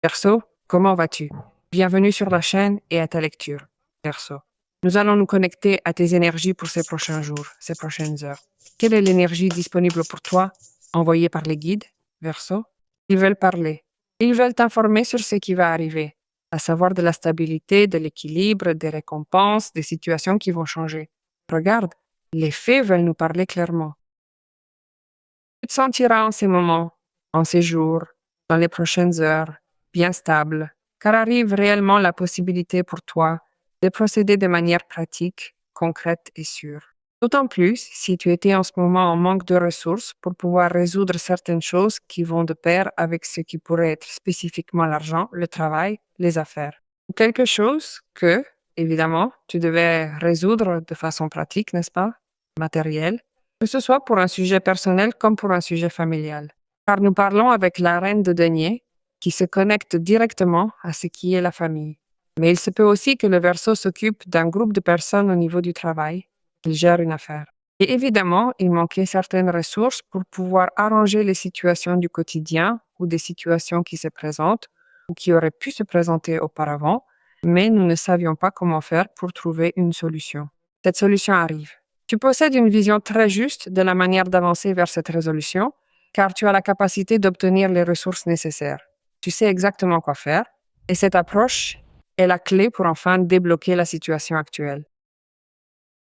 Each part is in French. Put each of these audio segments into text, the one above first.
Verseau, comment vas-tu? Bienvenue sur la chaîne et à ta lecture. Verseau. Nous allons nous connecter à tes énergies pour ces prochains jours, ces prochaines heures. Quelle est l'énergie disponible pour toi, envoyée par les guides? Verseau. Ils veulent parler. Ils veulent t'informer sur ce qui va arriver, à savoir de la stabilité, de l'équilibre, des récompenses, des situations qui vont changer. Regarde, les faits veulent nous parler clairement. Tu te sentiras en ces moments, en ces jours, dans les prochaines heures, bien stable, car arrive réellement la possibilité pour toi de procéder de manière pratique, concrète et sûre. D'autant plus si tu étais en ce moment en manque de ressources pour pouvoir résoudre certaines choses qui vont de pair avec ce qui pourrait être spécifiquement l'argent, le travail, les affaires. Ou quelque chose que, évidemment, tu devais résoudre de façon pratique, n'est-ce pas? Matérielle, que ce soit pour un sujet personnel comme pour un sujet familial. Car nous parlons avec la reine de denier qui se connecte directement à ce qui est la famille. Mais il se peut aussi que le Verseau s'occupe d'un groupe de personnes au niveau du travail. Il gère une affaire. Et évidemment, il manquait certaines ressources pour pouvoir arranger les situations du quotidien ou des situations qui se présentent ou qui auraient pu se présenter auparavant, mais nous ne savions pas comment faire pour trouver une solution. Cette solution arrive. Tu possèdes une vision très juste de la manière d'avancer vers cette résolution, car tu as la capacité d'obtenir les ressources nécessaires. Tu sais exactement quoi faire, et cette approche est la clé pour enfin débloquer la situation actuelle.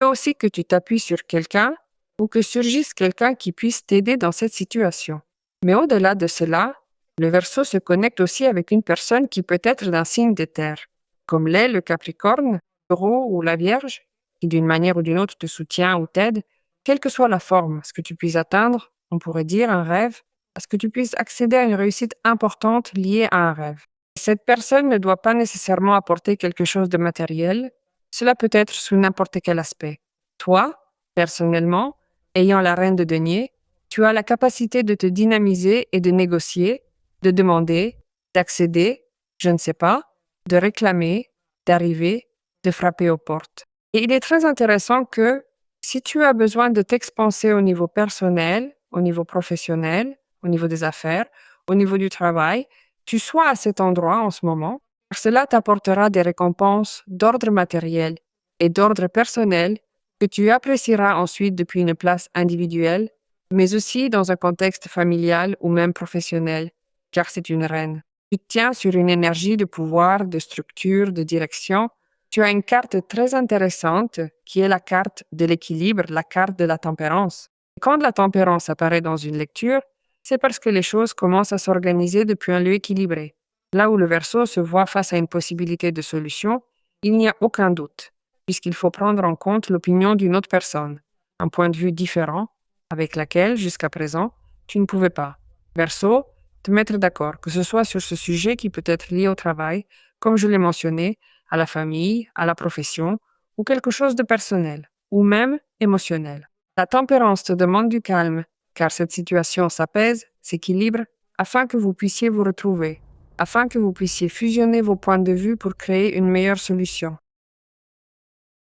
Il faut aussi que tu t'appuies sur quelqu'un ou que surgisse quelqu'un qui puisse t'aider dans cette situation. Mais au-delà de cela, le Verseau se connecte aussi avec une personne qui peut être d'un signe de terre, comme l'est le Capricorne, le Taureau ou la Vierge, qui d'une manière ou d'une autre te soutient ou t'aide, quelle que soit la forme, ce que tu puisses atteindre, on pourrait dire un rêve, à ce que tu puisses accéder à une réussite importante liée à un rêve. Cette personne ne doit pas nécessairement apporter quelque chose de matériel, cela peut être sous n'importe quel aspect. Toi, personnellement, ayant la reine de denier, tu as la capacité de te dynamiser et de négocier, de demander, d'accéder, je ne sais pas, de réclamer, d'arriver, de frapper aux portes. Et il est très intéressant que si tu as besoin de t'expanser au niveau personnel, au niveau professionnel, au niveau des affaires, au niveau du travail, tu sois à cet endroit en ce moment, car cela t'apportera des récompenses d'ordre matériel et d'ordre personnel que tu apprécieras ensuite depuis une place individuelle, mais aussi dans un contexte familial ou même professionnel, car c'est une reine. Tu tiens sur une énergie de pouvoir, de structure, de direction. Tu as une carte très intéressante qui est la carte de l'équilibre, la carte de la tempérance. Quand la tempérance apparaît dans une lecture, c'est parce que les choses commencent à s'organiser depuis un lieu équilibré. Là où le Verseau se voit face à une possibilité de solution, il n'y a aucun doute, puisqu'il faut prendre en compte l'opinion d'une autre personne, un point de vue différent, avec laquelle, jusqu'à présent, tu ne pouvais pas. Verseau, te mettre d'accord, que ce soit sur ce sujet qui peut être lié au travail, comme je l'ai mentionné, à la famille, à la profession, ou quelque chose de personnel, ou même émotionnel. La tempérance te demande du calme, car cette situation s'apaise, s'équilibre, afin que vous puissiez vous retrouver, afin que vous puissiez fusionner vos points de vue pour créer une meilleure solution.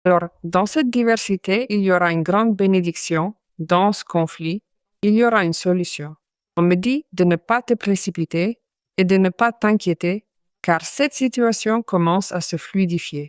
Alors, dans cette diversité, il y aura une grande bénédiction. Dans ce conflit, il y aura une solution. On me dit de ne pas te précipiter et de ne pas t'inquiéter, car cette situation commence à se fluidifier.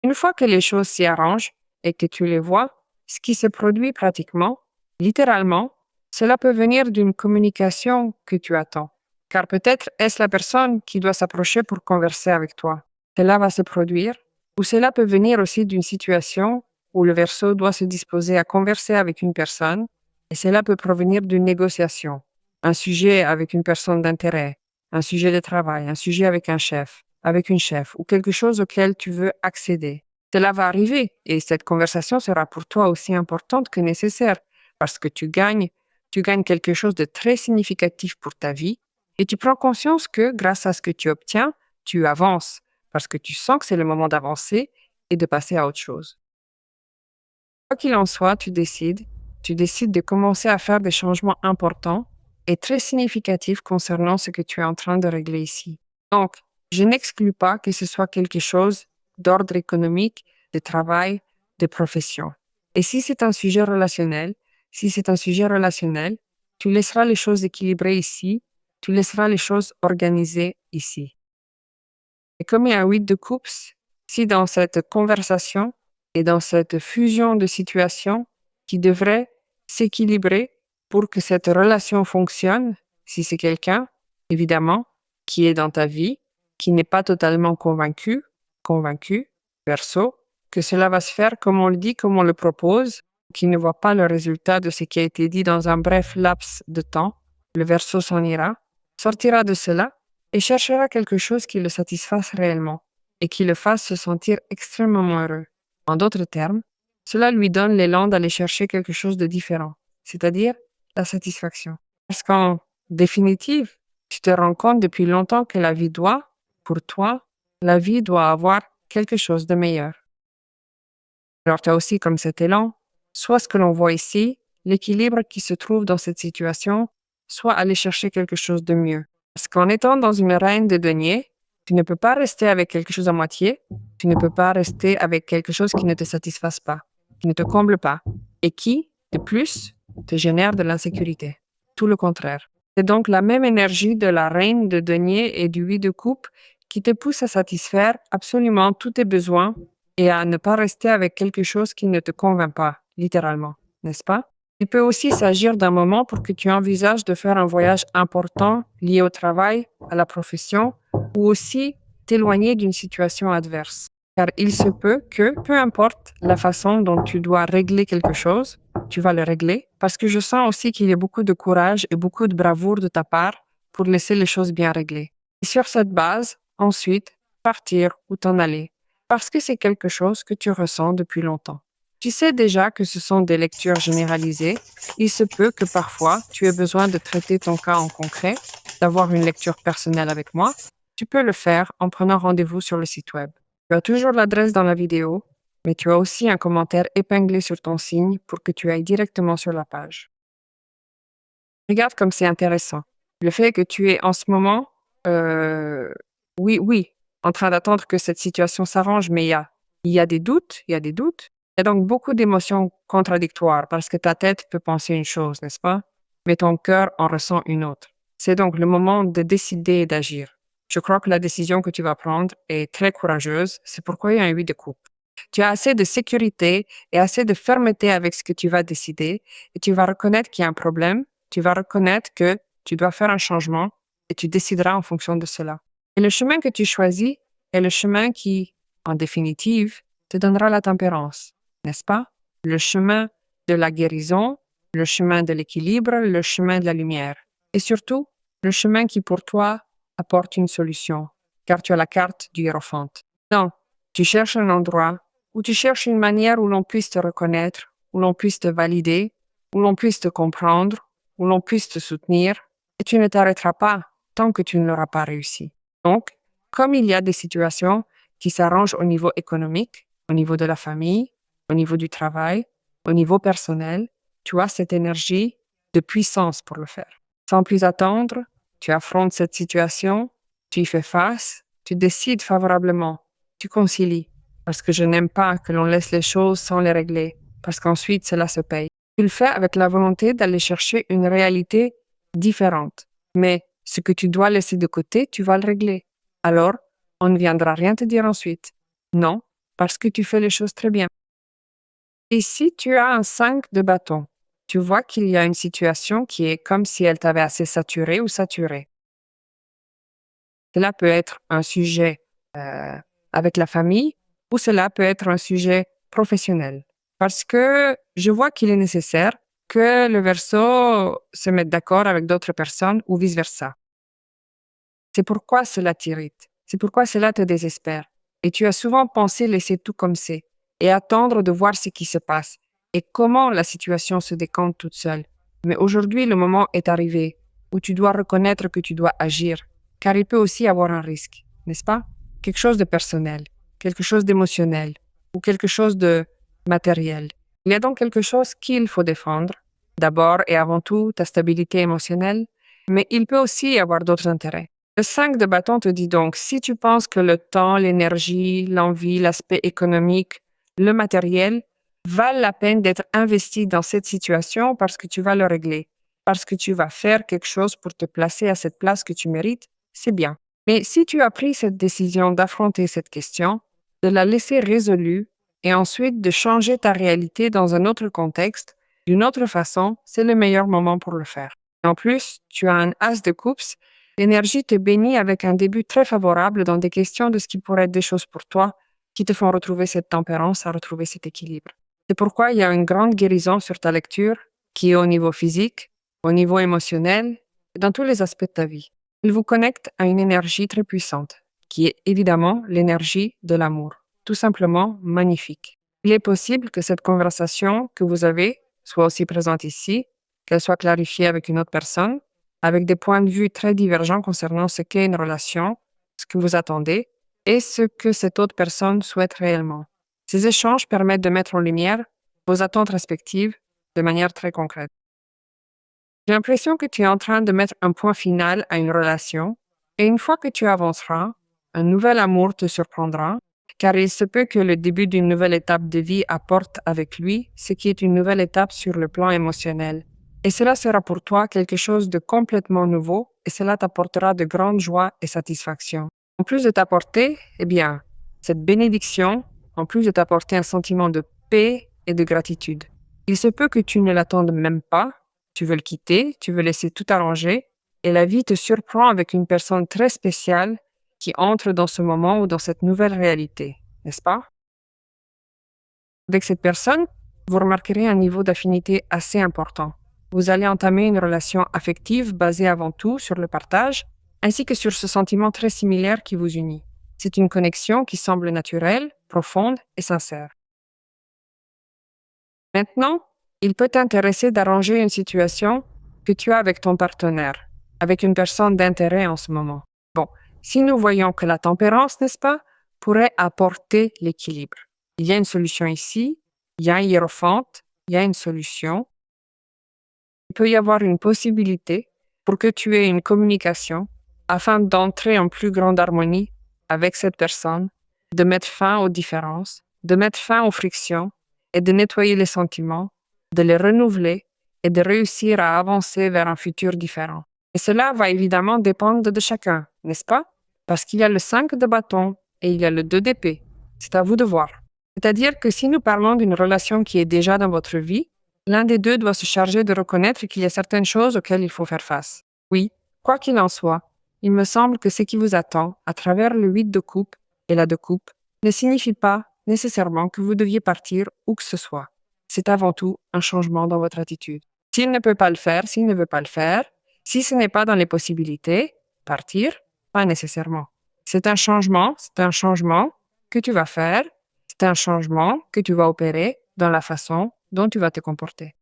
Une fois que les choses s'y arrangent et que tu les vois, ce qui se produit pratiquement, littéralement, cela peut venir d'une communication que tu attends. Car peut-être est-ce la personne qui doit s'approcher pour converser avec toi. Cela va se produire, ou cela peut venir aussi d'une situation où le Verseau doit se disposer à converser avec une personne, et cela peut provenir d'une négociation, un sujet avec une personne d'intérêt, un sujet de travail, un sujet avec un chef, avec une chef, ou quelque chose auquel tu veux accéder. Cela va arriver, et cette conversation sera pour toi aussi importante que nécessaire, parce que tu gagnes quelque chose de très significatif pour ta vie, et tu prends conscience que grâce à ce que tu obtiens, tu avances, parce que tu sens que c'est le moment d'avancer et de passer à autre chose. Quoi qu'il en soit, tu décides de commencer à faire des changements importants et très significatifs concernant ce que tu es en train de régler ici. Donc, je n'exclus pas que ce soit quelque chose d'ordre économique, de travail, de profession. Et si c'est un sujet relationnel, tu laisseras les choses équilibrées ici Tu laisseras les choses organisées ici. Et comme il y a 8 de coupe, si dans cette conversation et dans cette fusion de situations qui devrait s'équilibrer pour que cette relation fonctionne, si c'est quelqu'un, évidemment, qui est dans ta vie, qui n'est pas totalement convaincu, perso, que cela va se faire comme on le dit, comme on le propose, qui ne voit pas le résultat de ce qui a été dit dans un bref laps de temps, le verso s'en ira, sortira de cela et cherchera quelque chose qui le satisfasse réellement et qui le fasse se sentir extrêmement heureux. En d'autres termes, cela lui donne l'élan d'aller chercher quelque chose de différent, c'est-à-dire la satisfaction. Parce qu'en définitive, tu te rends compte depuis longtemps que la vie doit, pour toi, la vie doit avoir quelque chose de meilleur. Alors tu as aussi comme cet élan, soit ce que l'on voit ici, l'équilibre qui se trouve dans cette situation, soit aller chercher quelque chose de mieux. Parce qu'en étant dans une reine de denier, tu ne peux pas rester avec quelque chose à moitié, tu ne peux pas rester avec quelque chose qui ne te satisfasse pas, qui ne te comble pas, et qui, de plus, te génère de l'insécurité. Tout le contraire. C'est donc la même énergie de la reine de denier et du 8 de coupe qui te pousse à satisfaire absolument tous tes besoins et à ne pas rester avec quelque chose qui ne te convainc pas, littéralement, n'est-ce pas? Il peut aussi s'agir d'un moment pour que tu envisages de faire un voyage important lié au travail, à la profession, ou aussi t'éloigner d'une situation adverse. Car il se peut que, peu importe la façon dont tu dois régler quelque chose, tu vas le régler, parce que je sens aussi qu'il y a beaucoup de courage et beaucoup de bravoure de ta part pour laisser les choses bien réglées. Et sur cette base, ensuite, partir ou t'en aller, parce que c'est quelque chose que tu ressens depuis longtemps. Tu sais déjà que ce sont des lectures généralisées. Il se peut que parfois, tu aies besoin de traiter ton cas en concret, d'avoir une lecture personnelle avec moi. Tu peux le faire en prenant rendez-vous sur le site web. Tu as toujours l'adresse dans la vidéo, mais tu as aussi un commentaire épinglé sur ton signe pour que tu ailles directement sur la page. Regarde comme c'est intéressant. Le fait que tu es en ce moment, oui, en train d'attendre que cette situation s'arrange, mais il y a des doutes. Il y a donc beaucoup d'émotions contradictoires parce que ta tête peut penser une chose, n'est-ce pas? Mais ton cœur en ressent une autre. C'est donc le moment de décider et d'agir. Je crois que la décision que tu vas prendre est très courageuse. C'est pourquoi il y a un 8 de coupe. Tu as assez de sécurité et assez de fermeté avec ce que tu vas décider et tu vas reconnaître qu'il y a un problème. Tu vas reconnaître que tu dois faire un changement et tu décideras en fonction de cela. Et le chemin que tu choisis est le chemin qui, en définitive, te donnera la tempérance, n'est-ce pas? Le chemin de la guérison, le chemin de l'équilibre, le chemin de la lumière. Et surtout, le chemin qui pour toi apporte une solution, car tu as la carte du hiérophant. Non, tu cherches un endroit où tu cherches une manière où l'on puisse te reconnaître, où l'on puisse te valider, où l'on puisse te comprendre, où l'on puisse te soutenir, et tu ne t'arrêteras pas tant que tu ne l'auras pas réussi. Donc, comme il y a des situations qui s'arrangent au niveau économique, au niveau de la famille, au niveau du travail, au niveau personnel, tu as cette énergie de puissance pour le faire. Sans plus attendre, tu affrontes cette situation, tu y fais face, tu décides favorablement, tu concilies. Parce que je n'aime pas que l'on laisse les choses sans les régler, parce qu'ensuite cela se paye. Tu le fais avec la volonté d'aller chercher une réalité différente. Mais ce que tu dois laisser de côté, tu vas le régler. Alors, on ne viendra rien te dire ensuite. Non, parce que tu fais les choses très bien. Et si tu as un 5 de bâton, tu vois qu'il y a une situation qui est comme si elle t'avait assez saturé ou saturé. Cela peut être un sujet avec la famille ou cela peut être un sujet professionnel. Parce que je vois qu'il est nécessaire que le Verseau se mette d'accord avec d'autres personnes ou vice-versa. C'est pourquoi cela t'irrite. C'est pourquoi cela te désespère. Et tu as souvent pensé laisser tout comme c'est et attendre de voir ce qui se passe et comment la situation se décante toute seule. Mais aujourd'hui, le moment est arrivé où tu dois reconnaître que tu dois agir, car il peut aussi avoir un risque, n'est-ce pas? Quelque chose de personnel, quelque chose d'émotionnel ou quelque chose de matériel. Il y a donc quelque chose qu'il faut défendre, d'abord et avant tout ta stabilité émotionnelle, mais il peut aussi y avoir d'autres intérêts. Le 5 de bâton te dit donc, si tu penses que le temps, l'énergie, l'envie, l'aspect économique, le matériel valent la peine d'être investi dans cette situation parce que tu vas le régler. parce que tu vas faire quelque chose pour te placer à cette place que tu mérites, c'est bien. Mais si tu as pris cette décision d'affronter cette question, de la laisser résolue et ensuite de changer ta réalité dans un autre contexte, d'une autre façon, c'est le meilleur moment pour le faire. En plus, tu as un as de coupe, l'énergie te bénit avec un début très favorable dans des questions de ce qui pourrait être des choses pour toi qui te font retrouver cette tempérance, à retrouver cet équilibre. C'est pourquoi il y a une grande guérison sur ta lecture qui est au niveau physique, au niveau émotionnel et dans tous les aspects de ta vie. Il vous connecte à une énergie très puissante, qui est évidemment l'énergie de l'amour, tout simplement magnifique. Il est possible que cette conversation que vous avez soit aussi présente ici, qu'elle soit clarifiée avec une autre personne, avec des points de vue très divergents concernant ce qu'est une relation, ce que vous attendez et ce que cette autre personne souhaite réellement. Ces échanges permettent de mettre en lumière vos attentes respectives de manière très concrète. J'ai l'impression que tu es en train de mettre un point final à une relation et une fois que tu avanceras, un nouvel amour te surprendra car il se peut que le début d'une nouvelle étape de vie apporte avec lui ce qui est une nouvelle étape sur le plan émotionnel. Et cela sera pour toi quelque chose de complètement nouveau et cela t'apportera de grandes joies et satisfaction. En plus de t'apporter, eh bien, cette bénédiction, en plus de t'apporter un sentiment de paix et de gratitude. Il se peut que tu ne l'attendes même pas, tu veux le quitter, tu veux laisser tout arranger, et la vie te surprend avec une personne très spéciale qui entre dans ce moment ou dans cette nouvelle réalité, n'est-ce pas? Avec cette personne, vous remarquerez un niveau d'affinité assez important. Vous allez entamer une relation affective basée avant tout sur le partage, ainsi que sur ce sentiment très similaire qui vous unit. C'est une connexion qui semble naturelle, profonde et sincère. Maintenant, il peut t'intéresser d'arranger une situation que tu as avec ton partenaire, avec une personne d'intérêt en ce moment. Bon, si nous voyons que la tempérance, n'est-ce pas, pourrait apporter l'équilibre. Il y a une solution ici, il y a un hiérophante, il y a une solution. Il peut y avoir une possibilité pour que tu aies une communication afin d'entrer en plus grande harmonie avec cette personne, de mettre fin aux différences, de mettre fin aux frictions et de nettoyer les sentiments, de les renouveler et de réussir à avancer vers un futur différent. Et cela va évidemment dépendre de chacun, n'est-ce pas? Parce qu'il y a le 5 de bâton et il y a le 2 d'épée. C'est à vous de voir. C'est-à-dire que si nous parlons d'une relation qui est déjà dans votre vie, l'un des deux doit se charger de reconnaître qu'il y a certaines choses auxquelles il faut faire face. Oui, quoi qu'il en soit, il me semble que ce qui vous attend à travers le 8 de coupe et la de coupe ne signifie pas nécessairement que vous deviez partir où que ce soit. C'est avant tout un changement dans votre attitude. S'il ne peut pas le faire, s'il ne veut pas le faire, si ce n'est pas dans les possibilités, partir, pas nécessairement. C'est un changement que tu vas faire, c'est un changement que tu vas opérer dans la façon dont tu vas te comporter.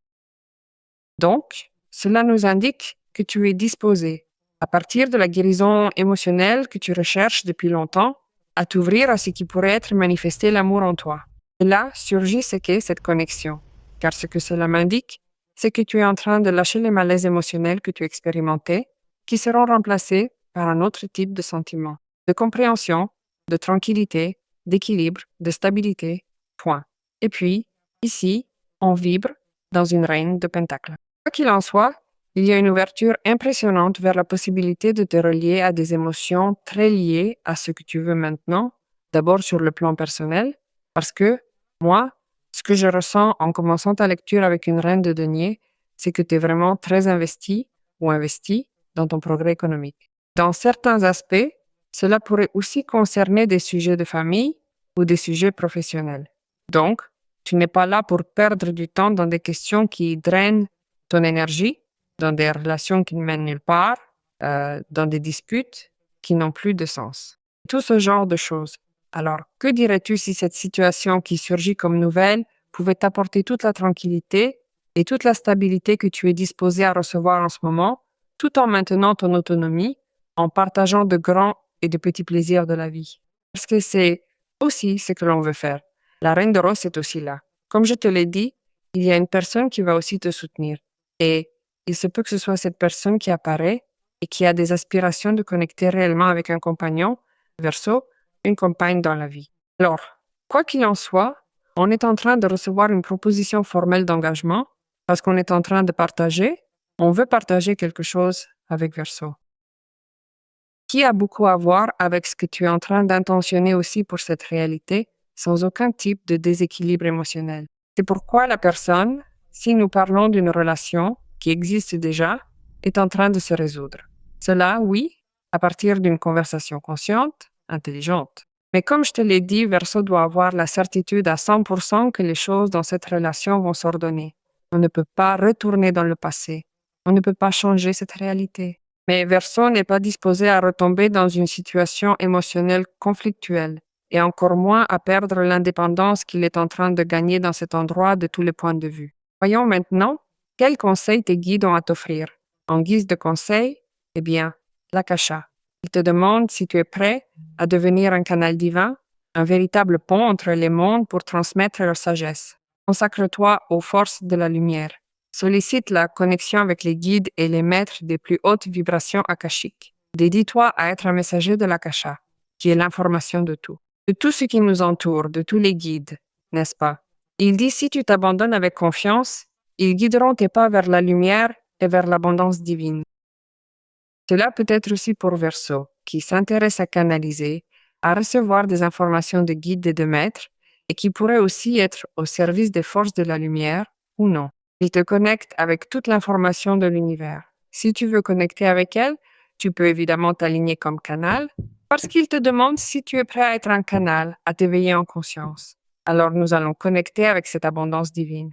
Donc, cela nous indique que tu es disposé, à partir de la guérison émotionnelle que tu recherches depuis longtemps, à t'ouvrir à ce qui pourrait être manifester l'amour en toi. Et là surgit ce qu'est cette connexion, car ce que cela m'indique, c'est que tu es en train de lâcher les malaises émotionnels que tu expérimentais, qui seront remplacés par un autre type de sentiment, de compréhension, de tranquillité, d'équilibre, de stabilité, point. Et puis, ici, on vibre dans une reine de pentacles. Quoi qu'il en soit, il y a une ouverture impressionnante vers la possibilité de te relier à des émotions très liées à ce que tu veux maintenant, d'abord sur le plan personnel, parce que moi, ce que je ressens en commençant ta lecture avec une reine de denier, c'est que tu es vraiment très investi ou investi dans ton progrès économique. Dans certains aspects, cela pourrait aussi concerner des sujets de famille ou des sujets professionnels. Donc, tu n'es pas là pour perdre du temps dans des questions qui drainent ton énergie, dans des relations qui ne mènent nulle part, dans des disputes qui n'ont plus de sens. Tout ce genre de choses. Alors, que dirais-tu si cette situation qui surgit comme nouvelle pouvait t'apporter toute la tranquillité et toute la stabilité que tu es disposé à recevoir en ce moment, tout en maintenant ton autonomie, en partageant de grands et de petits plaisirs de la vie? Parce que c'est aussi ce que l'on veut faire. La Reine de Rose est aussi là. Comme je te l'ai dit, il y a une personne qui va aussi te soutenir. Et il se peut que ce soit cette personne qui apparaît et qui a des aspirations de connecter réellement avec un compagnon, verso, une compagne dans la vie. Alors, quoi qu'il en soit, on est en train de recevoir une proposition formelle d'engagement parce qu'on est en train de partager On veut partager quelque chose avec Verseau, qui a beaucoup à voir avec ce que tu es en train d'intentionner aussi pour cette réalité, sans aucun type de déséquilibre émotionnel. C'est pourquoi la personne, si nous parlons d'une relation qui existe déjà, est en train de se résoudre. Cela, oui, à partir d'une conversation consciente, intelligente. Mais comme je te l'ai dit, Verseau doit avoir la certitude à 100% que les choses dans cette relation vont s'ordonner. On ne peut pas retourner dans le passé. On ne peut pas changer cette réalité. Mais Verseau n'est pas disposé à retomber dans une situation émotionnelle conflictuelle et encore moins à perdre l'indépendance qu'il est en train de gagner dans cet endroit de tous les points de vue. Voyons maintenant quels conseils tes guides ont à t'offrir. En guise de conseil, eh bien, l'Akasha. Ils te demandent si tu es prêt à devenir un canal divin, un véritable pont entre les mondes pour transmettre leur sagesse. Consacre-toi aux forces de la lumière. Sollicite la connexion avec les guides et les maîtres des plus hautes vibrations akashiques. Dédie-toi à être un messager de l'Akasha, qui est l'information de tout ce qui nous entoure, de tous les guides, n'est-ce pas? Il dit si tu t'abandonnes avec confiance, ils guideront tes pas vers la lumière et vers l'abondance divine. Cela peut être aussi pour Verseau, qui s'intéresse à canaliser, à recevoir des informations de guides et de maîtres, et qui pourrait aussi être au service des forces de la lumière, ou non. Il te connecte avec toute l'information de l'univers. Si tu veux connecter avec elle, tu peux évidemment t'aligner comme canal, parce qu'il te demande si tu es prêt à être un canal, à t'éveiller en conscience. Alors nous allons connecter avec cette abondance divine.